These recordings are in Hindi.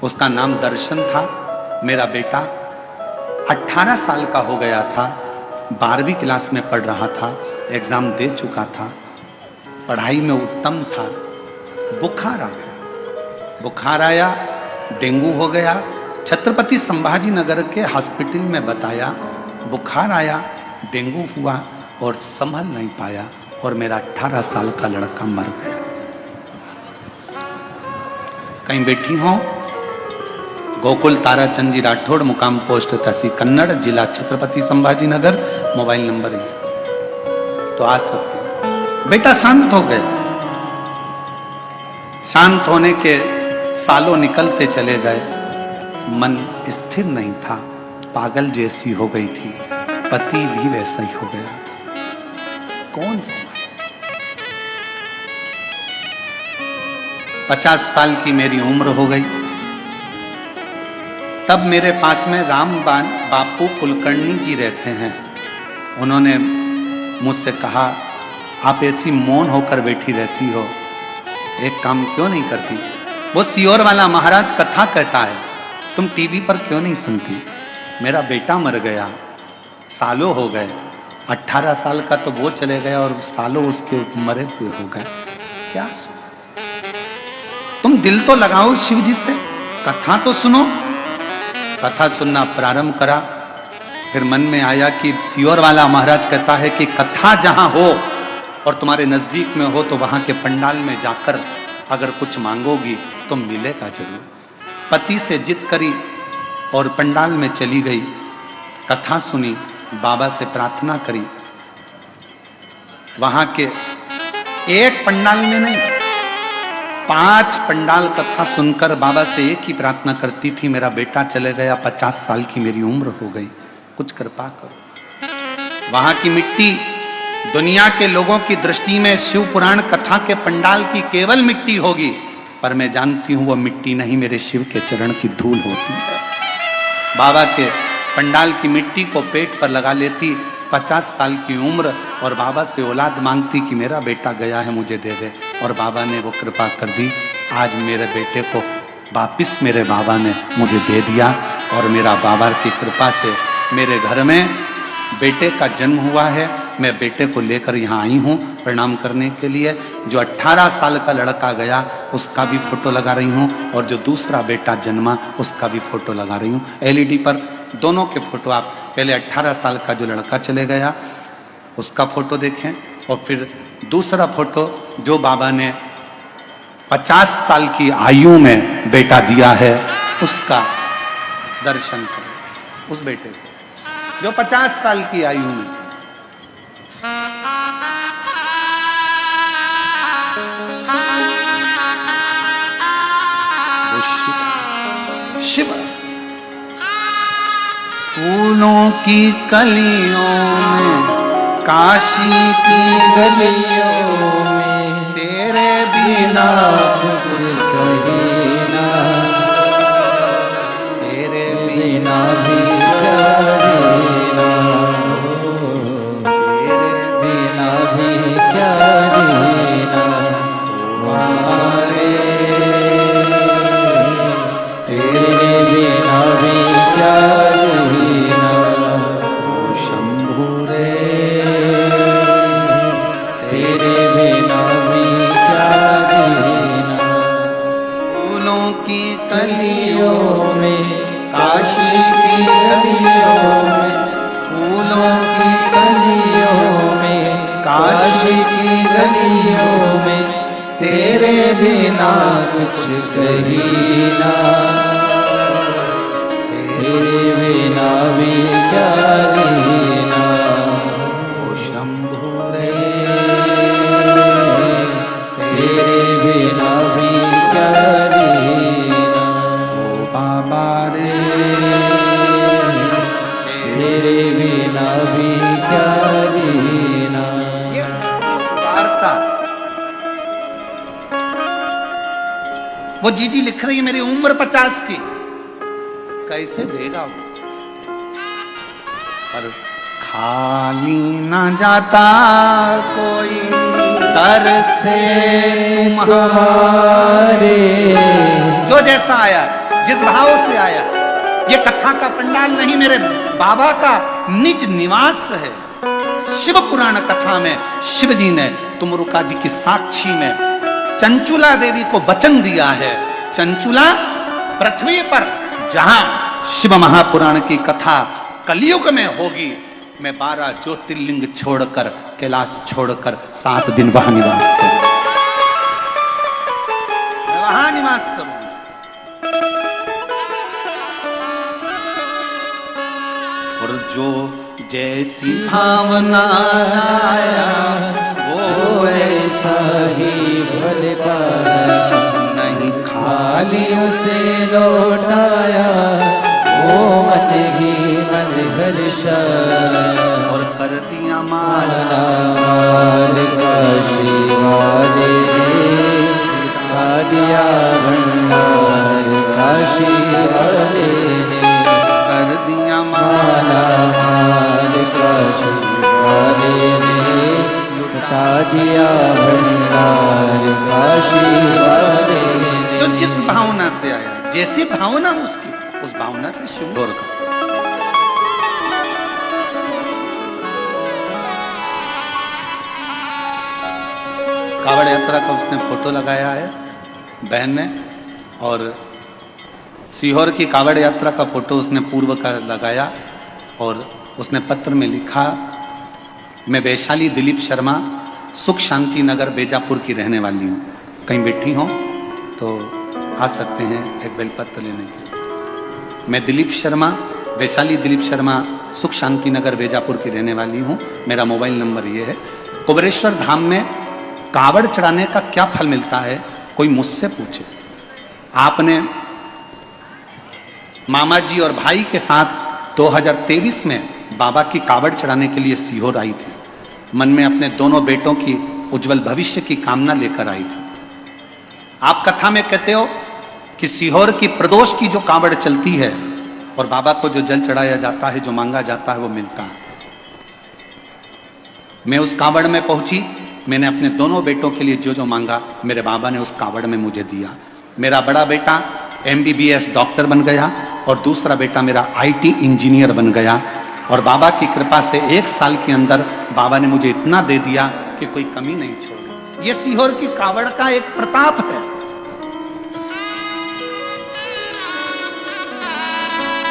उसका नाम दर्शन था। मेरा बेटा 18 साल का हो गया था, 12वीं क्लास में पढ़ रहा था, एग्जाम दे चुका था, पढ़ाई में उत्तम था। बुखार आ गया, बुखार आया, डेंगू हो गया। छत्रपति संभाजी नगर के हॉस्पिटल में बताया, बुखार आया, डेंगू हुआ और संभल नहीं पाया और मेरा 18 साल का लड़का मर गया। कहीं बैठी हो? गोकुल ताराचंद जी राठौड़, मुकाम पोस्ट तहसील कन्नड़, जिला छत्रपति संभाजी नगर, मोबाइल नंबर है तो आ सकते। बेटा शांत हो गए। शांत होने के सालों निकलते चले गए, मन स्थिर नहीं था, पागल जैसी हो गई थी, पति भी वैसा ही हो गया। कौन सा? 50 साल की मेरी उम्र हो गई। तब मेरे पास में रामबान बापू कुलकर्णी जी रहते हैं। उन्होंने मुझसे कहा, आप ऐसी मौन होकर बैठी रहती हो, एक काम क्यों नहीं करती? वो सियोर वाला महाराज कथा कहता है, तुम टीवी पर क्यों नहीं सुनती? मेरा बेटा मर गया, सालों हो गए, 18 साल का तो वो चले गया और सालों उसके मरे हुए हो गए। क्या तुम दिल तो लगाओ शिव जी से, कथा तो सुनो। कथा सुनना प्रारंभ करा, फिर मन में आया कि सियोर वाला महाराज कहता है कि कथा जहां हो और तुम्हारे नजदीक में हो तो वहां के पंडाल में जाकर अगर कुछ मांगोगी तो मिलेगा जरूर। पति से जिद करी और पंडाल में चली गई, कथा सुनी, बाबा से प्रार्थना करी। वहां के एक पंडाल में नहीं, 5 पंडाल कथा सुनकर बाबा से एक ही प्रार्थना करती थी, मेरा बेटा चले गया, 50 साल की मेरी उम्र हो गई, कुछ कृपा करो। वहां की मिट्टी दुनिया के लोगों की दृष्टि में शिव पुराण कथा के पंडाल की केवल मिट्टी होगी, पर मैं जानती हूं वो मिट्टी नहीं, मेरे शिव के चरण की धूल होती है। बाबा के पंडाल की मिट्टी को पेट पर लगा लेती, 50 साल की उम्र, और बाबा से औलाद मांगती कि मेरा बेटा गया है, मुझे दे दे। और बाबा ने वो कृपा कर दी। आज मेरे बेटे को वापिस मेरे बाबा ने मुझे दे दिया और मेरा बाबा की कृपा से मेरे घर में बेटे का जन्म हुआ है। मैं बेटे को लेकर यहाँ आई हूँ प्रणाम करने के लिए। जो 18 साल का लड़का गया उसका भी फोटो लगा रही हूँ और जो दूसरा बेटा जन्मा उसका भी फोटो लगा रही हूँ। एलईडी पर दोनों के फोटो, आप पहले 18 साल का जो लड़का चले गया उसका फोटो देखें और फिर दूसरा फोटो जो बाबा ने 50 साल की आयु में बेटा दिया है उसका दर्शन करें। उस बेटे को जो 50 साल की आयु में, शिव फूलों की कलियों में, काशी की गलियों में, तेरे बिना कुछ कहीं ना, तेरे बिना भी करीना, तेरे बिना भी करीना, हमारे तेरे बिना भी करीना, ओ शंभू रे तेरे बिना भी करीना। फूलों की कलियों में, काशी की गलियों में, फूलों की कलियों में, काशी की गलियों में, तेरे बिना कुछ कहीं ना, तेरे बिना भी करीना, ओ शंभू रे तेरे बिना भी करीना, ओ बाबा रे तेरे बिना भी करीना। वार्ता वो जीजी लिख रही है, मेरी उम्र 50 की, कैसे देगा वो? पर खाली ना जाता कोई दर से हमारे, जो जैसा आया जिस भाव से आया, ये कथा का पंडाल नहीं, मेरे बाबा का निज निवास है। शिव पुराण कथा में शिव जी ने तुमरुका जी की साक्षी में चंचुला देवी को वचन दिया है, चंचुला पृथ्वी पर जहां शिव महापुराण की कथा कलयुग में होगी, मैं 12 ज्योतिर्लिंग छोड़कर, कैलाश छोड़कर 7 दिन वहां निवास करूंगा, मैं वहां निवास करूंगा। और जो जैसी भावना आया वो ऐसा ही भरता नहीं, खाली उसे लौटाया वो मन ही मन हर्षा। और कर दिया माला माल का शिवाले खा दिया भंडार काशी वाले ने, कर दिया माला माल का शिवाले ने लुटा दिया भंडार काशी वाले ने। जो जिस भावना से आया, जैसी भावना उसकी, उस भावना से शिव गौर का। कावड़ यात्रा का उसने फोटो लगाया है बहन ने, और सीहोर की कावड़ यात्रा का फोटो उसने पूर्व का लगाया, और उसने पत्र में लिखा, मैं वैशाली दिलीप शर्मा सुख शांति नगर बेजापुर की रहने वाली हूँ, कहीं बैठी हो तो आ सकते हैं एक बेलपत्र लेने के लिए। मैं दिलीप शर्मा, वैशाली दिलीप शर्मा सुख शांति नगर बेजापुर की रहने वाली हूँ, मेरा मोबाइल नंबर ये है। कुबेरेश्वर धाम में कावड़ चढ़ाने का क्या फल मिलता है, कोई मुझसे पूछे। आपने मामा जी और भाई के साथ 2023 में बाबा की कावड़ चढ़ाने के लिए सीहोर आई थी, मन में अपने दोनों बेटों की उज्जवल भविष्य की कामना लेकर आई थी। आप कथा में कहते हो कि सीहोर की प्रदोष की जो कावड़ चलती है और बाबा को जो जल चढ़ाया जाता है, जो मांगा जाता है वो मिलता है। मैं उस कावड़ में पहुंची, मैंने अपने दोनों बेटों के लिए जो जो मांगा मेरे बाबा ने उस कावड़ में मुझे दिया। मेरा बड़ा बेटा MBBS डॉक्टर बन गया और दूसरा बेटा मेरा IT इंजीनियर बन गया, और बाबा की कृपा से 1 साल के अंदर बाबा ने मुझे इतना दे दिया कि कोई कमी नहीं छोड़ी। ये सीहोर की कावड़ का एक प्रताप है।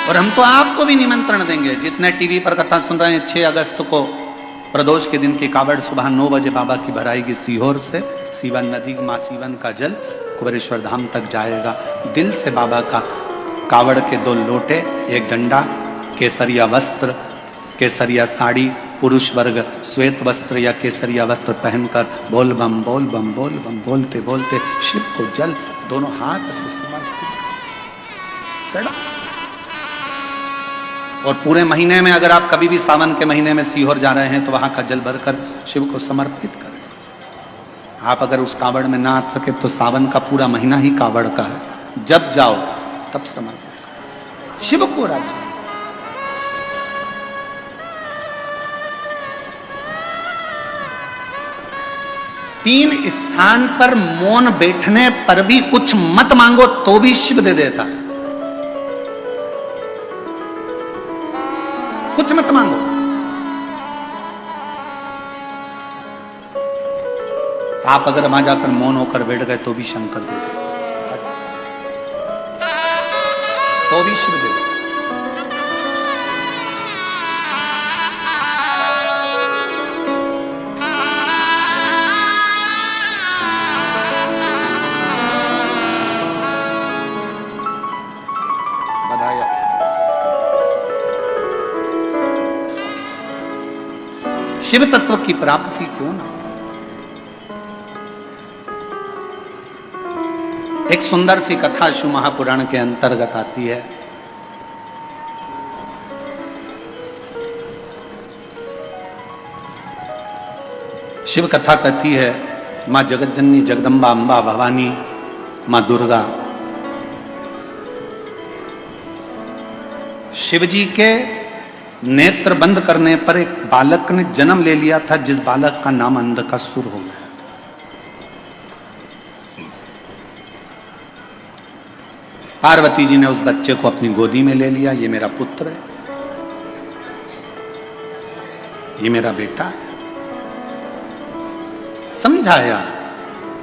और हम तो आपको भी निमंत्रण देंगे, जितने टीवी पर कथा सुन रहे हैं, 6 अगस्त को प्रदोष के दिन की कावड़ सुबह 9 बजे बाबा की भराएगी सीहोर से। सीवन नदी, मां सीवन का जल कुबेरेश्वर धाम तक जाएगा। दिल से बाबा का कावड़ के 2 लोटे, 1 डंडा, केसरिया वस्त्र, केसरिया साड़ी, पुरुष वर्ग श्वेत वस्त्र या केसरिया वस्त्र पहनकर बोल बम बोल बम बोल बम बोलते बोलते शिव को जल दोनों हाथ से समर्पित चढ़ा। और पूरे महीने में अगर आप कभी भी सावन के महीने में सीहोर जा रहे हैं तो वहां का जल भरकर शिव को समर्पित करें। आप अगर उस कावड़ में ना आ सके तो सावन का पूरा महीना ही कावड़ का है, जब जाओ तब समर्पित करो शिव को राज्य। तीन स्थान पर मौन बैठने पर भी कुछ मत मांगो तो भी शिव दे देता है। कुछ मत मांगो, आप अगर वहां जाकर मौन होकर बैठ गए तो भी शंकर दे देते, तो भी शिव दे देते। शिव तत्व की प्राप्ति क्यों ना। एक सुंदर सी कथा शिव महापुराण के अंतर्गत आती है। शिव कथा कहती है, मां जगतजननी जगदम्बा अंबा भवानी मां दुर्गा शिव जी के नेत्र बंद करने पर एक बालक ने जन्म ले लिया था, जिस बालक का नाम अंधकासुर हो गया। पार्वती जी ने उस बच्चे को अपनी गोदी में ले लिया। ये मेरा पुत्र है, ये मेरा बेटा है। समझाया,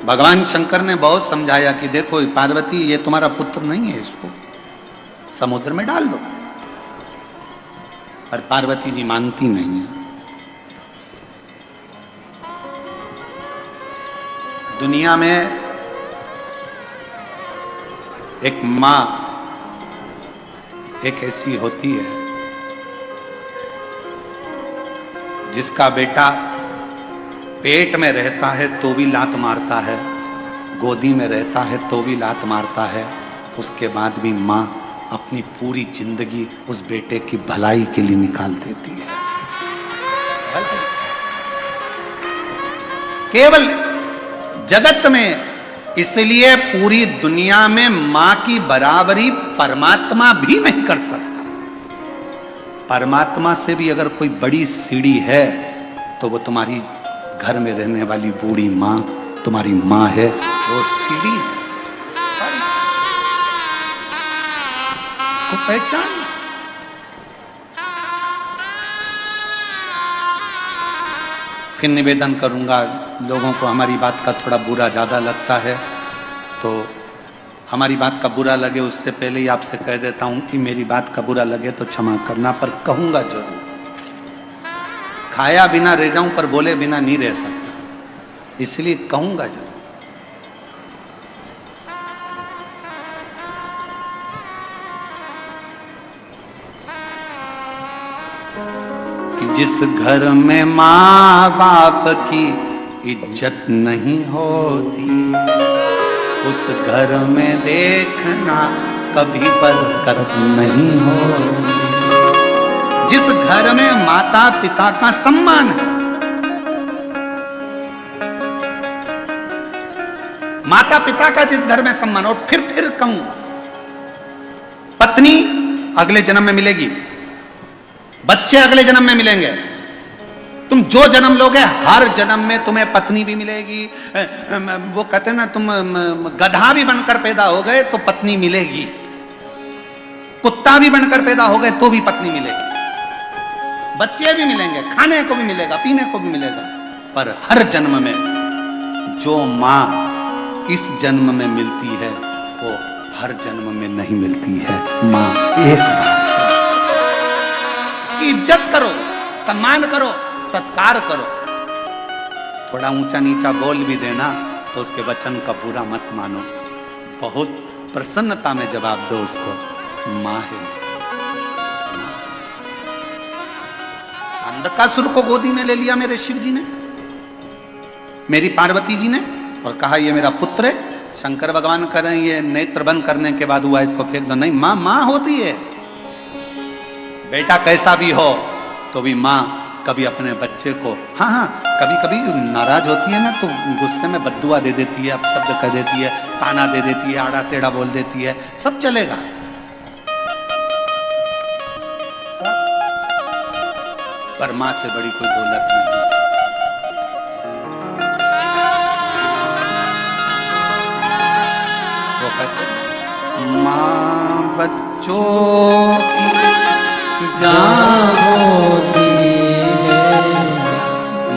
भगवान शंकर ने बहुत समझाया कि देखो पार्वती, ये तुम्हारा पुत्र नहीं है, इसको समुद्र में डाल दो। पर पार्वती जी मानती नहीं है। दुनिया में एक मां एक ऐसी होती है जिसका बेटा पेट में रहता है तो भी लात मारता है, गोदी में रहता है तो भी लात मारता है, उसके बाद भी मां अपनी पूरी जिंदगी उस बेटे की भलाई के लिए निकाल देती है। केवल जगत में, इसलिए पूरी दुनिया में मां की बराबरी परमात्मा भी नहीं कर सकता। परमात्मा से भी अगर कोई बड़ी सीढ़ी है तो वो तुम्हारी घर में रहने वाली बूढ़ी मां, तुम्हारी मां है, वो सीढ़ी को पहचान। फिर निवेदन करूंगा, लोगों को हमारी बात का थोड़ा बुरा ज्यादा लगता है, तो हमारी बात का बुरा लगे उससे पहले ही आपसे कह देता हूं कि मेरी बात का बुरा लगे तो क्षमा करना, पर कहूंगा जरूर। खाया बिना रह जाऊं पर बोले बिना नहीं रह सकता, इसलिए कहूंगा जरूर। कि जिस घर में माँ बाप की इज्जत नहीं होती, उस घर में देखना कभी बरकत नहीं होती। जिस घर में माता पिता का सम्मान है, माता पिता का जिस घर में सम्मान, और फिर कहूं, पत्नी अगले जन्म में मिलेगी, बच्चे अगले जन्म में मिलेंगे। तुम जो जन्म लोगे हर जन्म में तुम्हें पत्नी भी मिलेगी। वो कहते हैं ना, तुम गधा भी बनकर पैदा हो गए तो पत्नी मिलेगी, कुत्ता भी बनकर पैदा हो गए तो भी पत्नी मिलेगी, बच्चे भी मिलेंगे, खाने को भी मिलेगा, पीने को भी मिलेगा। पर हर जन्म में जो मां इस जन्म में मिलती है वो हर जन्म में नहीं मिलती है। मां एक बार इज्जत करो, सम्मान करो, सत्कार करो। थोड़ा ऊंचा नीचा बोल भी देना तो उसके वचन का बुरा मत मानो, बहुत प्रसन्नता में जवाब दो उसको, मां है। अंधकासुर को गोदी में ले लिया मेरे शिव जी ने, मेरी पार्वती जी ने, और कहा ये मेरा पुत्र है। शंकर भगवान करें ये नेत्र बंद करने के बाद हुआ, इसको फेंक दो। नहीं, मां मां होती है। बेटा कैसा भी हो तो भी मां कभी अपने बच्चे को, हाँ कभी कभी नाराज होती है ना तो गुस्से में बद्दुआ दे देती है, अपशब्द कह देती है, ताना दे देती है, आड़ा टेढ़ा बोल देती है, सब चलेगा। पर मां से बड़ी कोई दौलत नहीं। वो कहते मां बच्चों की जान होती है,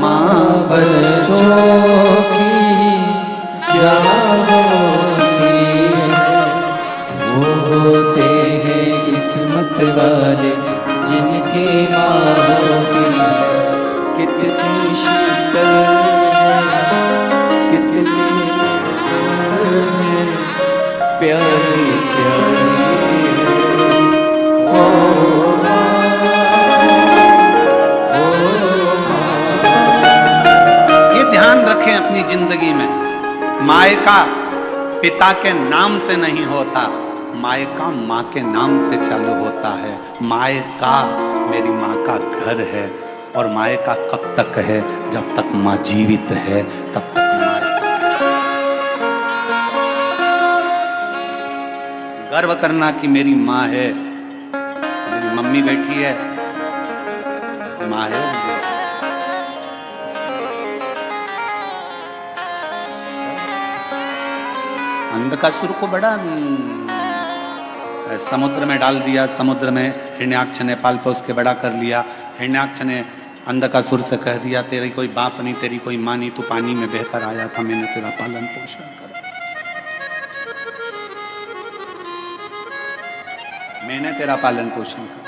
मां बच्चों की जान होती है। वो होते हैं किस्मत वाले जिनकी माँ होती है। कितनी शीतल कितनी प्यारी प्यारी रखें अपनी जिंदगी में, मायका पिता के नाम से नहीं होता, मायका माँ के नाम से चालू होता है। मायका मेरी माँ का घर है, और मायका कब तक है? जब तक माँ जीवित है तब तक मायका। गर्व करना कि मेरी माँ है, मेरी मम्मी बैठी है, माँ है। अंधकासुर को बड़ा समुद्र में डाल दिया। समुद्र में हिरण्याक्ष ने पाल पोस के बड़ा कर लिया। हिरण्याक्ष ने अंधकासुर से कह दिया, तेरी कोई बाप नहीं, तेरी कोई माँ नहीं, तू पानी में बहकर आया था, मैंने तेरा पालन पोषण करा, मैंने तेरा पालन पोषण करा।